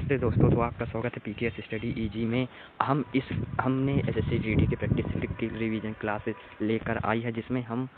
नमस्ते दोस्तों, तो आपका स्वागत है पीकेएस स्टडी इजी में। हमने एसएससी जीडी की प्रैक्टिस सेट की रिवीजन क्लास लेकर आई है, जिसमें हम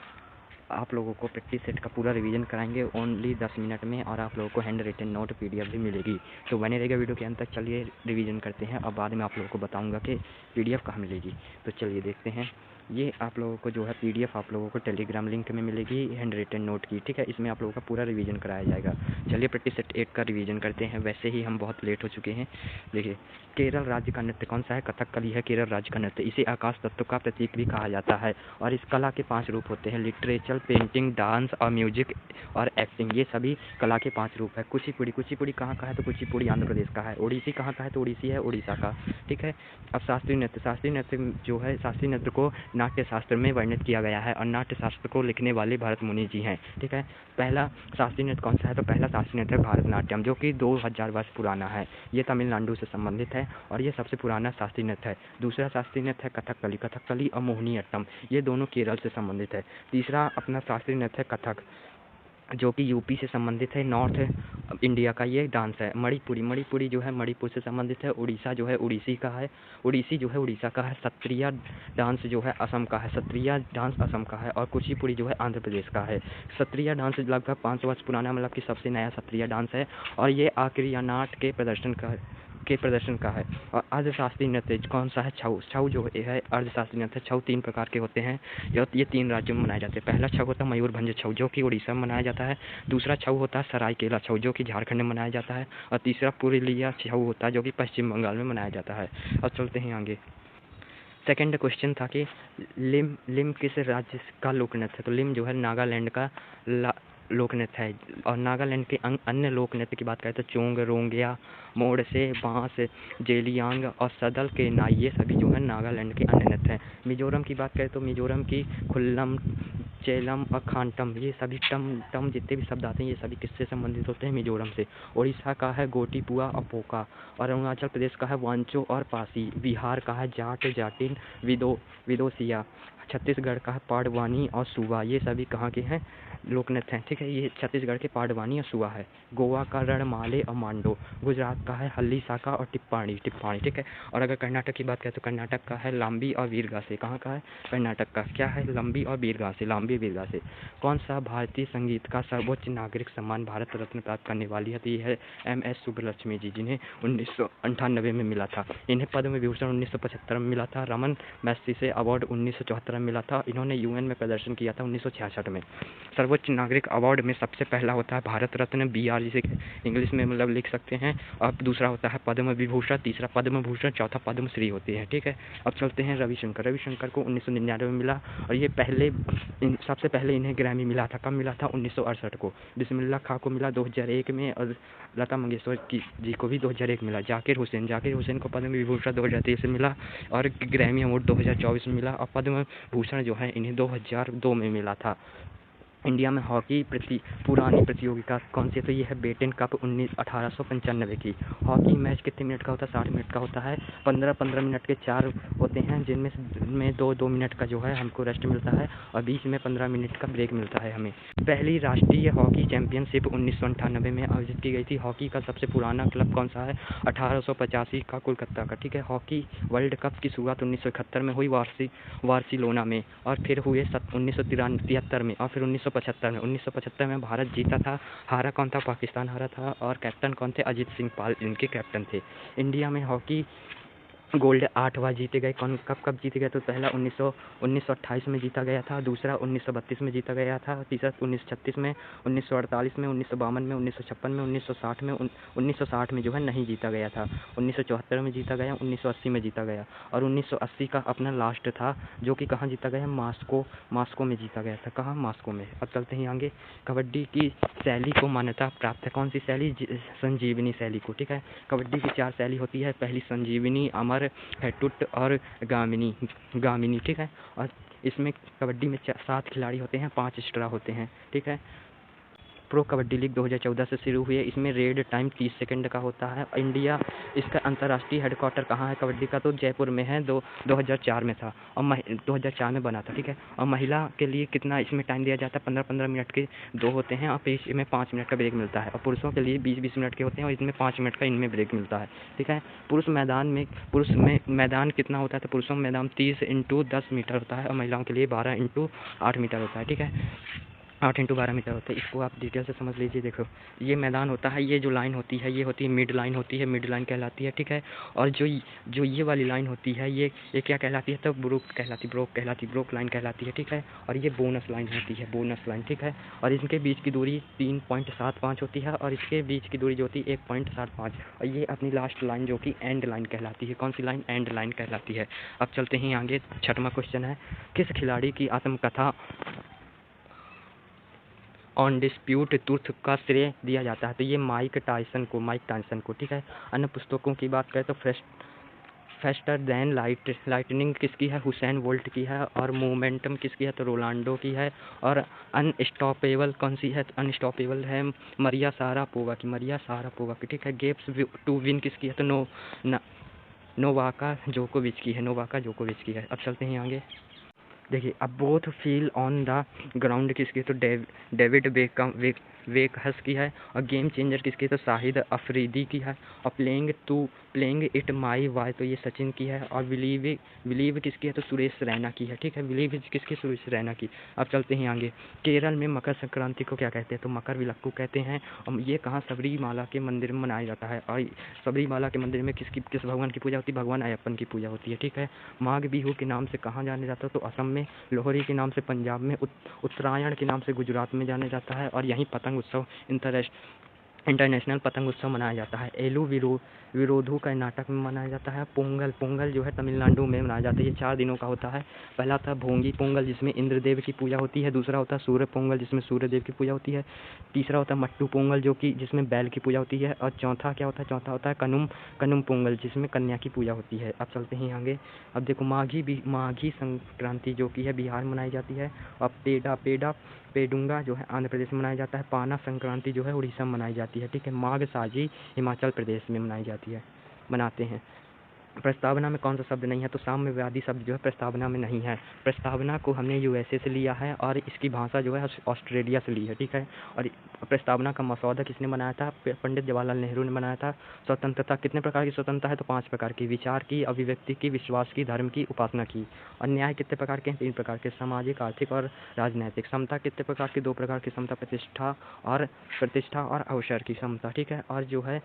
आप लोगों को प्रैक्टिस सेट का पूरा रिवीजन कराएंगे ओनली 10 मिनट में, और आप लोगों को हैंड रिटन नोट पीडीएफ भी मिलेगी। तो बने रहेगा वीडियो के अंत तक। चलिए रिवीजन करते हैं, और बाद में आप लोगों को बताऊंगा कि पीडीएफ कहाँ मिलेगी। तो चलिए देखते हैं। ये आप लोगों को जो है पीडीएफ आप लोगों को टेलीग्राम लिंक में मिलेगी हैंड रिटन नोट की, ठीक है। इसमें आप लोगों का पूरा रिवीजन कराया जाएगा। चलिए प्रैक्टिस सेट 1 का रिवीजन करते हैं। वैसे ही हम बहुत लेट हो चुके हैं। देखिए, केरल राज्य का नृत्य कौन सा है? कथकली है केरल राज्य का नृत्य। इसे आकाश तत्व का प्रतीक भी कहा जाता है। और इस कला के 5 रूप होते हैं: लिटरेचर, पेंटिंग, डांस और म्यूजिक और एक्टिंग। ये सभी कला के 5 रूप है। कुचिपुड़ी कहाँ का है? तो कुचिपुड़ी आंध्र प्रदेश का है। ओडिसी कहाँ का है? तो ओडिसी है उड़ीसा का, ठीक है। अब शास्त्रीय नृत्य जो है, शास्त्रीय नृत्य को नाट्य शास्त्र में वर्णित किया गया है, और नाट्य शास्त्र को लिखने वाले भरत मुनि जी हैं, ठीक है। पहला शास्त्रीय नृत्य कौन सा है? तो पहला शास्त्रीय नृत्य है भारतनाट्यम, जो कि 2000 वर्ष पुराना है। ये तमिलनाडु से संबंधित है, और ये सबसे पुराना शास्त्रीय नृत्य है। दूसरा शास्त्रीय नृत्य है कथकली और मोहिनीअट्टम। ये दोनों केरल से संबंधित है। तीसरा अपना शास्त्रीय नृत्य है कथक, जो कि यूपी से संबंधित है, नॉर्थ इंडिया का ये डांस है। मणिपुरी जो है मणिपुर से संबंधित है। उड़ीसा जो है उड़ीसी का है, उड़ीसी जो है उड़ीसा का है। सत्रिया डांस जो है असम का है, सत्रिया डांस असम का है। और कुचिपुड़ी जो है आंध्र प्रदेश का है। सत्रिया डांस लगभग 500 वर्ष पुराना, मतलब कि सबसे नया सत्रिया डांस है, और ये आर्यनाट के प्रदर्शन का है। और अर्धशास्त्रीय नृत्य कौन सा है? छऊ जो है अर्धशास्त्रीय नृत्य। छऊ 3 प्रकार के होते हैं, ये 3 राज्यों में मनाए जाते हैं। पहला छऊ होता है मयूरभंज छऊ, जो कि उड़ीसा में मनाया जाता है। दूसरा छऊ होता है सरायकेला छऊ, जो कि झारखंड में मनाया जाता है। और तीसरा पुरुलिया छऊ होता है, जो कि पश्चिम बंगाल में मनाया जाता है। अब चलते हैं आगे। सेकेंड क्वेश्चन था कि लिम किस राज्य का लोक नृत्य है? तो लिम जो है नागालैंड का लोक नृत्य है। और नागालैंड के अन्य लोक नृत्य की बात करें तो चोंग, रोंगिया, मोड़से, बांस, जेलियांग और सदल के नाई, ये सभी जो है नागालैंड के अन्य नृत्य हैं। मिजोरम की बात करें तो मिजोरम की खुल्लम, चेलम और खानटम, ये सभी टम जितने भी शब्द आते हैं, ये सभी किससे संबंधित होते हैं? मिजोरम से। उड़ीसा का है गोटीपुआ और पोका। और अरुणाचल प्रदेश का है वांचो और पासी। बिहार का है जाट, जाटिन, विदोसिया। छत्तीसगढ़ का है पाडवानी और सुवा। ये सभी कहाँ के हैं? लोक नृत्य हैं, ठीक है। ये छत्तीसगढ़ के पाडवानी और सुवा है। गोवा का रणमाले और मांडो। गुजरात का है हल्ली साका और टिप्पाणी, ठीक है। और अगर कर्नाटक की बात करें तो कर्नाटक का है लांबी और वीरगासे। कहाँ का है? कर्नाटक का क्या है? लंबी और वीरगासे, लांबी वीरगासे। कौन सा भारतीय संगीत का सर्वोच्च नागरिक सम्मान भारत रत्न प्राप्त करने वाली है? तो ये है MS सुब्बलक्ष्मी जी, जिन्हें 1998 में मिला था। इन्हें पद्म विभूषण 1975 में मिला था। रमन मैग्सेसे अवार्ड 1974 में मिला था। इन्होंने UN में प्रदर्शन किया था 1966 में। सर्वोच्च नागरिक अवार्ड में सबसे पहला होता है भारत रत्न, BR, जिसे इंग्लिश में मतलब लिख सकते हैं। अब दूसरा होता है पद्म विभूषण, तीसरा पद्म भूषण, चौथा पद्मश्री होती है, ठीक है। अब चलते हैं रविशंकर को 1999 में मिला, और ये सबसे पहले इन्हें ग्रैमी मिला था। कब मिला था? 1968 को। बिस्मिल्लाह खां को मिला 2001 में, और लता मंगेशकर जी को भी 2001 मिला। जाकिर हुसैन को पद्म विभूषण 2023 में मिला, और ग्रैमी अवार्ड 2024 में मिला। और पद्म भूषण जो है इन्हें 2002 में मिला था। इंडिया में हॉकी पुरानी प्रतियोगिता कौन सी है? तो ये है बेटन कप 1895 की। हॉकी मैच कितने मिनट का होता है? 60 मिनट का होता है। 15-15 मिनट के 4 होते हैं, जिनमें 2-2 मिनट का जो है हमको रेस्ट मिलता है, और बीच में 15 मिनट का ब्रेक मिलता है हमें। पहली राष्ट्रीय हॉकी चैंपियनशिप 1998 में आयोजित की गई थी। हॉकी का सबसे पुराना क्लब कौन सा है? 1885 का कोलकाता का, ठीक है। हॉकी वर्ल्ड कप की शुरुआत 1971 में हुई बार्सिलोना में, और फिर हुए 1973 में, और फिर 1975 में भारत जीता था। हारा कौन था? पाकिस्तान हारा था। और कैप्टन कौन थे? अजीत सिंह पाल इनके कैप्टन थे। इंडिया में हॉकी गोल्ड 8 बार जीते गए। कब जीते गए? तो पहला 1928 में जीता गया था। दूसरा 1932 में जीता गया था। तीसरा 1936 में, 1948 में, 1952 में, 1956 में, 1960 में। 1960 में जो है नहीं जीता गया था। 1974 में जीता गया, 1980 में जीता गया, और 1980 का अपना लास्ट था, जो कि कहाँ जीता गया? मास्को में जीता गया था। कहाँ? मास्को में। अब चलते हैं आगे। कबड्डी की शैली को मान्यता प्राप्त है। कौन सी शैली? संजीवनी शैली को, ठीक है। कबड्डी की 4 शैली होती है। पहली संजीवनी, अमर, हेटुट और गामिनी, ठीक है। और इसमें कबड्डी में 7 खिलाड़ी होते हैं, 5 एक्स्ट्रा होते हैं, ठीक है। प्रो कबड्डी लीग 2014 से शुरू हुई है। इसमें रेड टाइम 30 सेकंड का होता है। इंडिया इसका अंतर्राष्ट्रीय हेडक्वार्टर कहाँ है कबड्डी का, तो जयपुर में है। 2004 में था और 2004 में बना था, ठीक है। और महिला के लिए कितना इसमें टाइम दिया जाता है, 15-15 मिनट के 2 होते हैं और बीच में 5 मिनट का ब्रेक मिलता है। और पुरुषों के लिए 20-20 मिनट के होते हैं और इसमें 5 मिनट का इनमें ब्रेक मिलता है, ठीक है। पुरुष में मैदान कितना होता है, तो पुरुषों में मैदान 30x10 मीटर होता है और महिलाओं के लिए 12x8 मीटर होता है, ठीक है। 8x12 मीटर होता है। इसको आप डिटेल से समझ लीजिए। देखो, ये मैदान होता है, ये जो लाइन होती है ये होती है मिड लाइन होती है, मिड लाइन कहलाती है, ठीक है। और जो ये वाली लाइन होती है ये क्या कहलाती है, तो ब्रोक लाइन कहलाती है, ठीक है। और ये बोनस लाइन होती है, बोनस लाइन, ठीक है। और इनके बीच की दूरी 3.75 होती है और इसके बीच की दूरी जो होती है 1.75। और ये अपनी लास्ट लाइन जो कि एंड लाइन कहलाती है। कौन सी लाइन, एंड लाइन कहलाती है। अब चलते हैं आगे। 6वां क्वेश्चन है, किस खिलाड़ी की आत्मकथा ऑन डिस्प्यूट ट्रूथ का श्रेय दिया जाता है, तो ये माइक टायसन को, ठीक है। अन्य पुस्तकों की बात करें तो फेस्टर देन लाइटनिंग किसकी है, हुसैन बोल्ट की है। और मोमेंटम किसकी है, तो रोनाल्डो की है। और अनस्टॉपेबल कौन सी है, अनस्टॉपेबल है मरिया शारापोवा की, ठीक है। गेम्स टू विन किसकी है, तो नोवाका जोकोविच की है। अब चलते हैं आगे। देखिए, अब both feel on the ground किसकी है, तो डेविड वेकहस की है। और गेम चेंजर किसकी है, तो शाहिद अफरीदी की है। और प्लेइंग इट माई वाई, तो ये सचिन की है। और बिलीव किसकी है, तो सुरेश रैना की है, ठीक है। बिलीव किसकी, सुरेश रैना की। अब चलते हैं आगे। केरल में मकर संक्रांति को क्या कहते हैं, तो मकर विलक्कू कहते हैं। और ये कहाँ, सबरीमाला के मंदिर में मनाया जाता है। और सबरीमाला के मंदिर में किस भगवान की पूजा होती है, भगवान अयप्पन की पूजा होती है, ठीक है। माघ बिहू के नाम से कहाँ जाने जाता है, तो असम में। लोहड़ी के नाम से पंजाब में। उत्तरायण के नाम से गुजरात में जाने जाता है। और यहीं पतंग उत्सव इंटरनेशनल पतंग उत्सव मनाया जाता है। एलू विरोधू कर्नाटक में मनाया जाता है। पोंगल जो है तमिलनाडु में मनाया जाता है। ये 4 दिनों का होता है। पहला था भोंगी पोंगल जिसमें इंद्रदेव की पूजा होती है। दूसरा होता है सूर्य पोंगल जिसमें सूर्यदेव की पूजा होती है। तीसरा होता है मट्टू पोंगल जो कि जिसमें बैल की पूजा होती है। और चौथा क्या होता है, चौथा होता है कनुम पोंगल जिसमें कन्या की पूजा होती है। अब चलते हैं आगे। अब देखो, माघी संक्रांति जो कि है बिहार में मनाई जाती है। और पेडुंगा जो है आंध्र प्रदेश में मनाया जाता है। पाना संक्रांति जो है उड़ीसा में मनाई जाती है, ठीक है। माघ साजी हिमाचल प्रदेश में मनाते हैं। प्रस्तावना में कौन सा शब्द नहीं है, तो साम्यवादी शब्द जो है प्रस्तावना में नहीं है। प्रस्तावना को हमने यूएसए से लिया है और इसकी भाषा जो है ऑस्ट्रेलिया से ली है, ठीक है। और प्रस्तावना का मसौदा किसने बनाया था, पंडित जवाहरलाल नेहरू ने बनाया था। स्वतंत्रता, कितने प्रकार की स्वतंत्रता है, तो 5 प्रकार की। विचार की, अभिव्यक्ति की, विश्वास की, धर्म की, उपासना की। और न्याय कितने प्रकार के हैं, 3 प्रकार के, सामाजिक, आर्थिक और राजनैतिक। समता कितने प्रकार की, 2 प्रकार की समता, प्रतिष्ठा और अवसर की समता, ठीक है। और जो है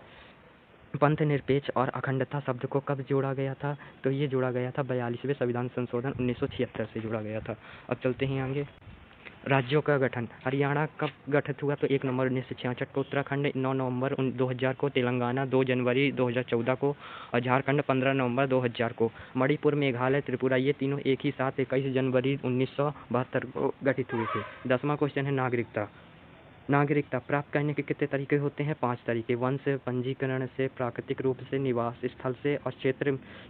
पंथ निरपेक्ष और अखंडता शब्द को कब जोड़ा गया था, तो ये जोड़ा गया था 42वें संविधान संशोधन 1976 से जोड़ा गया था। अब चलते हैं आगे। राज्यों का गठन, हरियाणा कब गठित हुआ, तो 1 नवंबर 1966 को। उत्तराखंड 9 नवंबर 2000 को। तेलंगाना 2 जनवरी 2014 को। और झारखंड 15 नवंबर 2000 को। मणिपुर, मेघालय, त्रिपुरा ये तीनों एक ही साथ 21 जनवरी 1972 को गठित हुए थे। 10वां क्वेश्चन है नागरिकता प्राप्त करने के कितने तरीके होते हैं, 5 तरीके। वंश से, पंजीकरण से, प्राकृतिक रूप से, निवास स्थल से और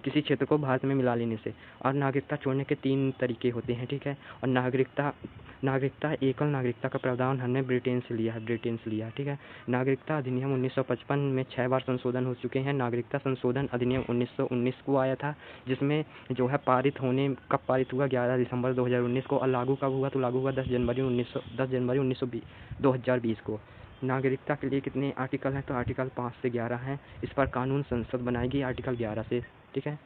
किसी क्षेत्र को भारत में मिला लेने से। और नागरिकता छोड़ने के 3 तरीके होते हैं, ठीक है। और नागरिकता एकल नागरिकता का प्रावधान हमने ब्रिटेन से लिया है, ठीक है। नागरिकता अधिनियम 1955 में 6 बार संशोधन हो चुके हैं। नागरिकता संशोधन अधिनियम 1919 को आया था, जिसमें जो है पारित हुआ 11 दिसंबर 2019 को। और लागू कब हुआ, तो लागू हुआ 10 जनवरी 2020 को। नागरिकता के लिए कितने आर्टिकल हैं, तो आर्टिकल 5 से 11 हैं। इस पर कानून संसद बनाएगी आर्टिकल 11 से, ठीक है।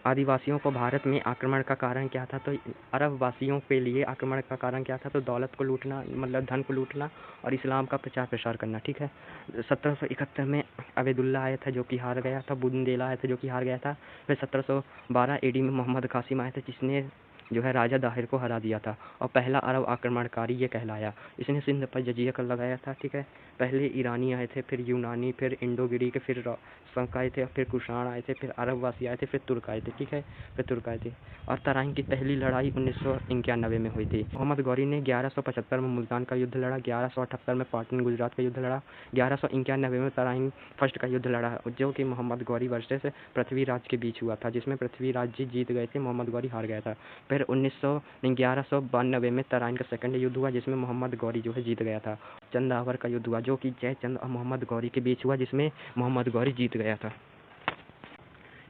आदिवासियों को भारत में आक्रमण का कारण क्या था, तो अरब वासियों के लिए आक्रमण का कारण क्या था, तो दौलत को लूटना, मतलब धन को लूटना और इस्लाम का प्रचार प्रसार करना, ठीक है। 1771 में अबेदुल्ला आया था जो कि हार गया था। बुंदेला आया था जो कि हार गया था। फिर 1712 AD में मोहम्मद कासिम आए थे जिसने जो है राजा दाहिर को हरा दिया था और पहला अरब आक्रमणकारी ये कहलाया। इसने सिंध पर जजिया कर लगाया था, ठीक है। पहले ईरानी आए थे, फिर यूनानी, फिर इंडो ग्रीक, फिर संक आए थे, फिर कुषाण आए थे, फिर अरबवासी आए थे, फिर तुर्क आए थे, ठीक है। और तराइन की पहली लड़ाई 1991 में हुई थी। मोहम्मद गौरी ने 1175 में मुल्तान का युद्ध लड़ा, 1178 में पाटन गुजरात का युद्ध लड़ा, 1191 में तराइन फर्स्ट का युद्ध लड़ा जो कि मोहम्मद गौरी वर्सेस पृथ्वीराज के बीच हुआ था, जिसमें पृथ्वीराज जी जीत गए थे, मोहम्मद गौरी हार गया था। फिर 1192 में तराइन का सेकंड युद्ध हुआ, जिसमें मोहम्मद गौरी जो है जीत गया था। चंदावर का युद्ध हुआ, जो कि जयचंद और मोहम्मद गौरी के बीच हुआ, जिसमें मोहम्मद गौरी जीत गया था।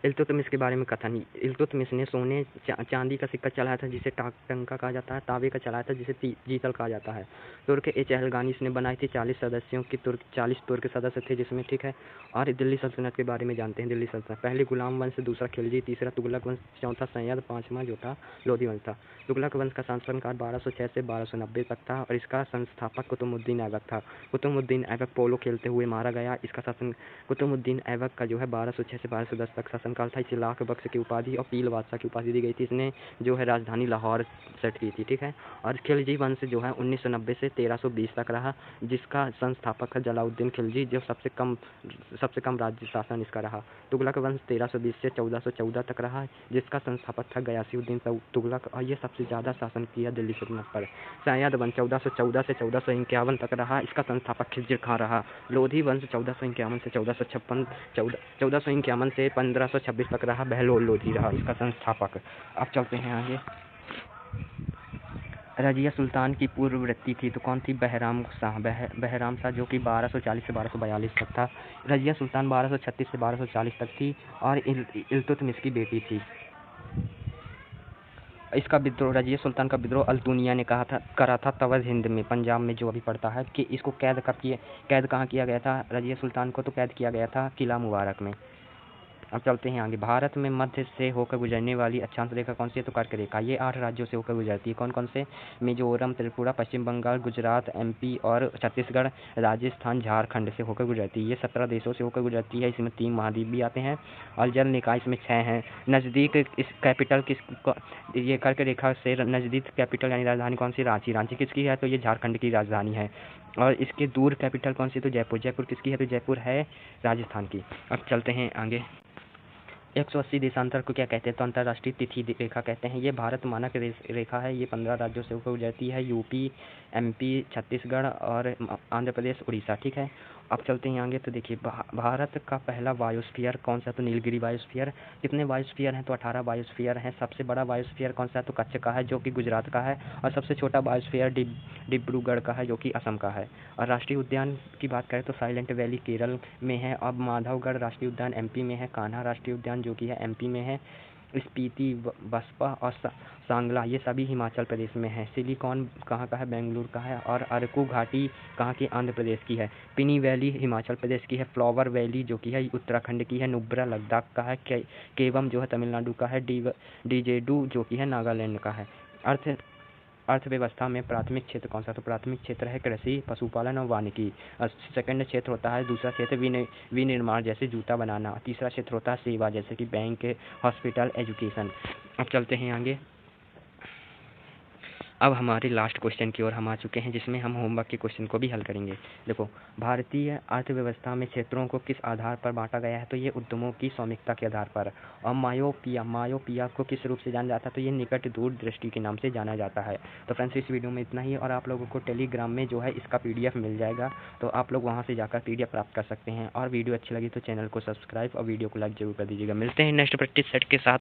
इल्तुतमिश के बारे में कथन। इल्तुतमिश ने सोने चांदी का सिक्का चलाया था, जिसे टंका कहा जाता है। तांबे का चलाया था, जिसे जीतल कहा जाता है। तुर्क ए चहलगानी इसने बनाई थी। 40 सदस्यों की 40 तुर्क सदस्य थे जिसमें, ठीक है। और दिल्ली सल्तनत के बारे में जानते हैं। दिल्ली सल्तनत पहले गुलाम वंश, दूसरा खिलजी, तीसरा तुगलक वंश, चौथा सैयद, पाँचवां जो था लोधी वंश था। तुगलक वंश का शासनकाल 1206 से 1290 तक था और इसका संस्थापक कुतुबुद्दीन ऐबक था। कुतुबुद्दीन ऐबक पोलो खेलते हुए मारा गया। इसका शासन कुतुबुद्दीन ऐबक का जो है 1206 से 1210 तक शासनकाल था। इसे लाख बख्श की उपाधि और पील बादशाह की उपाधि दी गई थी। इसने जो है राजधानी लाहौर सेट की थी, ठीक है। और खिलजी वंश जो है 1990 से 1320 तक रहा, जिसका संस्थापक है जलालुद्दीन खिलजी, जो सबसे कम राज्य शासन इसका रहा। तुगलक वंश 1320 से 1414 तक रहा, जिसका संस्थापक था गयासुद्दीन तुगलक, और ये सबसे ज़्यादा शासन किया दिल्ली सल्तनत पर। सैयद वंश 1414 से 1451 तक रहा, इसका संस्थापक खिज़र खां रहा। लोधी वंश 1451 से 1451 से 1526 तक रहा। बहलोल लोधी रहा इसका संस्थापक। अब चलते हैं आगे। रजिया सुल्तान की पूर्ववर्ती थी, तो कौन थी? बहराम शाह, जो कि 1240 से 1242 तक था। रजिया सुल्तान 1236 से 1240 तक थी और इल्तुतमिश की बेटी थी। इसका विद्रोह, रजिया सुल्तान का विद्रोह अल्तुनिया ने करा था तवज़ हिंद में, पंजाब में, जो अभी पड़ता है। कि इसको कैद कहाँ किया गया था? रजिया सुल्तान को तो कैद किया गया था किला मुबारक में। अब चलते हैं आगे। भारत में मध्य से होकर गुजरने वाली अक्षांश रेखा कौन सी है? तो कर्क रेखा। ये 8 राज्यों से होकर गुजरती है। कौन कौन से? मिजोरम, त्रिपुरा, पश्चिम बंगाल, गुजरात, MP और छत्तीसगढ़, राजस्थान, झारखंड से होकर गुजरती है। ये 17 देशों से होकर गुजरती है। इसमें 3 महाद्वीप भी आते हैं और जल निकाय इसमें 6 हैं। नज़दीक इस कैपिटल ये कर्क रेखा से नज़दीक कैपिटल यानी राजधानी कौन सी? रांची। रांची किसकी है? तो ये झारखंड की राजधानी है। और इसके दूर कैपिटल कौन सी? तो जयपुर। जयपुर किसकी है? तो जयपुर है राजस्थान की। अब चलते हैं आगे। 180 देशांतर को क्या कहते हैं? तो अंतर्राष्ट्रीय तिथि रेखा कहते हैं। ये भारत मानक रेखा है। ये 15 राज्यों से होकर गुजरती है। यूपी, MP, छत्तीसगढ़ और आंध्र प्रदेश, उड़ीसा, ठीक है। अब चलते हैं आगे। तो देखिए भारत का पहला बायोस्फीयर कौन सा? तो नीलगिरी बायोस्फीयर। कितने बायोस्फीयर हैं? तो 18 बायोस्फीयर हैं। सबसे बड़ा बायोस्फीयर कौन सा है? तो कच्छ का है, जो कि गुजरात का है। और सबसे छोटा बायोस्फीयर डिब्रूगढ़ का है, जो कि असम का है। और राष्ट्रीय उद्यान की बात करें तो साइलेंट वैली केरल में है। अब माधवगढ़ राष्ट्रीय उद्यान MP में है। कान्हा राष्ट्रीय उद्यान जो कि है MP में है। स्पीति, बसपा और सांगला ये सभी हिमाचल प्रदेश में है। सिलिकॉन कहाँ का है? बेंगलुरु का है। और अरकू घाटी कहाँ की? आंध्र प्रदेश की है। पिनी वैली हिमाचल प्रदेश की है। फ्लावर वैली जो कि है उत्तराखंड की है। नुब्रा लद्दाख का है। केवम जो है तमिलनाडु का है। डीजेडू जो कि है नागालैंड का है। अर्थव्यवस्था में प्राथमिक क्षेत्र कौन सा? तो प्राथमिक क्षेत्र है कृषि, पशुपालन और वानिकी। सेकंड क्षेत्र होता है, दूसरा क्षेत्र विनिर्माण जैसे जूता बनाना। तीसरा क्षेत्र होता है सेवा, जैसे कि बैंक, हॉस्पिटल, एजुकेशन। अब चलते हैं आगे। अब हमारे लास्ट क्वेश्चन की ओर हम आ चुके हैं, जिसमें हम होमवर्क के क्वेश्चन को भी हल करेंगे। देखो, भारतीय अर्थव्यवस्था में क्षेत्रों को किस आधार पर बांटा गया है? तो ये उद्यमों की स्वामित्व के आधार पर। और मायोपिया को किस रूप से जाना जाता है? तो ये निकट दूरदृष्टि के नाम से जाना जाता है। तो फ्रेंड्स, इस वीडियो में इतना ही। और आप लोगों को टेलीग्राम में जो है इसका PDF मिल जाएगा, तो आप लोग वहाँ से जाकर PDF प्राप्त कर सकते हैं। और वीडियो अच्छी लगी तो चैनल को सब्सक्राइब और वीडियो को लाइक जरूर कर दीजिएगा। मिलते हैं नेक्स्ट प्रैक्टिस सेट के साथ।